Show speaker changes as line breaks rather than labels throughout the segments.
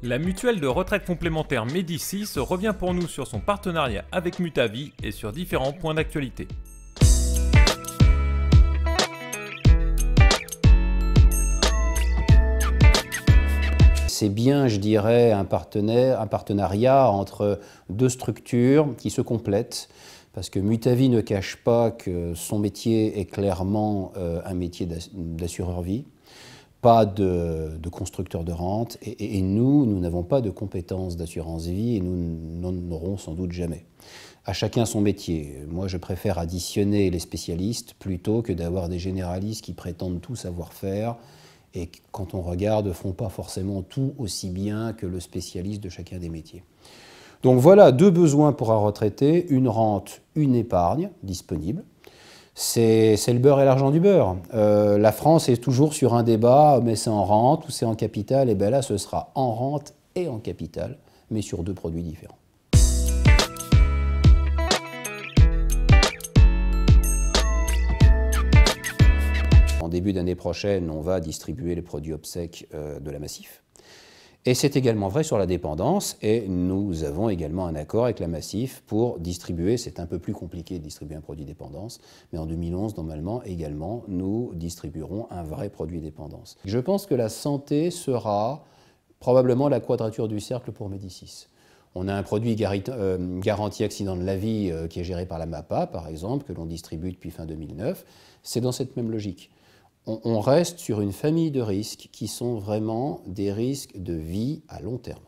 La mutuelle de retraite complémentaire Médicis revient pour nous sur son partenariat avec Mutavie et sur différents points d'actualité.
C'est bien, je dirais, un partenariat entre deux structures qui se complètent, parce que Mutavie ne cache pas que son métier est clairement un métier d'assureur vie, pas de constructeur de rente, et nous n'avons pas de compétences d'assurance vie, et nous n'en aurons sans doute jamais. À chacun son métier. Moi, je préfère additionner les spécialistes plutôt que d'avoir des généralistes qui prétendent tout savoir faire, et quand on regarde, ne font pas forcément tout aussi bien que le spécialiste de chacun des métiers. Donc voilà, deux besoins pour un retraité, une rente, une épargne disponible. C'est le beurre et l'argent du beurre. La France est toujours sur un débat, mais c'est en rente ou c'est en capital, et bien là ce sera en rente et en capital, mais sur deux produits différents. En début d'année prochaine, on va distribuer les produits obsèques de la Massif. Et c'est également vrai sur la dépendance, et nous avons également un accord avec la Massif pour distribuer, c'est un peu plus compliqué de distribuer un produit dépendance, mais en 2011, normalement, également, nous distribuerons un vrai produit dépendance. Je pense que la santé sera probablement la quadrature du cercle pour Médicis. On a un produit garantie accident de la vie qui est géré par la MAPA, par exemple, que l'on distribue depuis fin 2009. C'est dans cette même logique. On reste sur une famille de risques qui sont vraiment des risques de vie à long terme.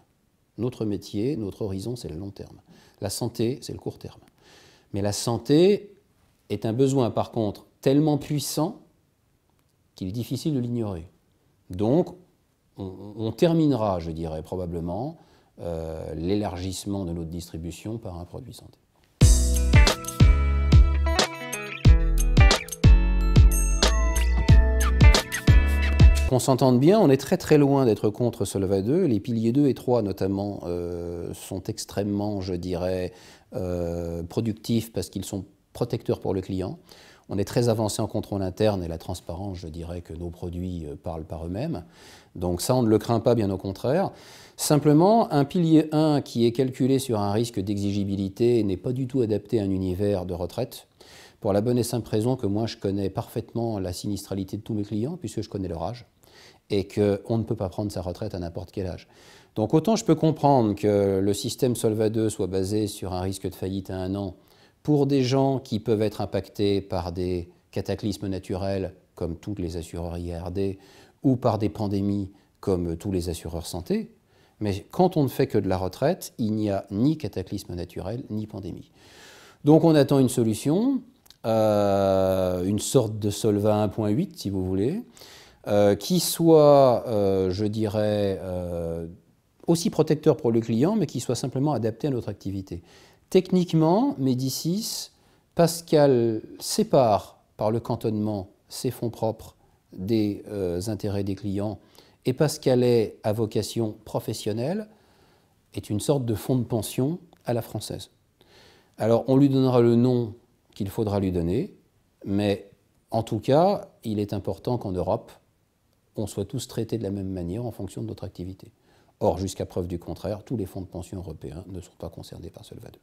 Notre métier, notre horizon, c'est le long terme. La santé, c'est le court terme. Mais la santé est un besoin, par contre, tellement puissant qu'il est difficile de l'ignorer. Donc, on terminera, je dirais, probablement, l'élargissement de notre distribution par un produit santé. Qu'on s'entende bien, on est très loin d'être contre Solva 2. Les piliers 2 et 3 notamment sont extrêmement, je dirais, productifs parce qu'ils sont protecteurs pour le client. On est très avancé en contrôle interne et la transparence, je dirais que nos produits parlent par eux-mêmes. Donc ça, on ne le craint pas, bien au contraire. Simplement, un pilier 1 qui est calculé sur un risque d'exigibilité n'est pas du tout adapté à un univers de retraite. Pour la bonne et simple raison que moi, je connais parfaitement la sinistralité de tous mes clients puisque je connais leur âge, et qu'on ne peut pas prendre sa retraite à n'importe quel âge. Donc autant je peux comprendre que le système Solva 2 soit basé sur un risque de faillite à 1 an pour des gens qui peuvent être impactés par des cataclysmes naturels comme tous les assureurs IARD ou par des pandémies comme tous les assureurs santé, mais quand on ne fait que de la retraite, il n'y a ni cataclysme naturel ni pandémie. Donc on attend une solution, une sorte de Solva 1.8 si vous voulez, qui soit, je dirais, aussi protecteur pour le client, mais qui soit simplement adapté à notre activité. Techniquement, Médicis, parce qu'elle sépare par le cantonnement ses fonds propres des intérêts des clients, et parce qu'elle est à vocation professionnelle, est une sorte de fonds de pension à la française. Alors, on lui donnera le nom qu'il faudra lui donner, mais en tout cas, il est important qu'en Europe, on soit tous traités de la même manière en fonction de notre activité. Or, jusqu'à preuve du contraire, tous les fonds de pension européens ne sont pas concernés par Solva 2.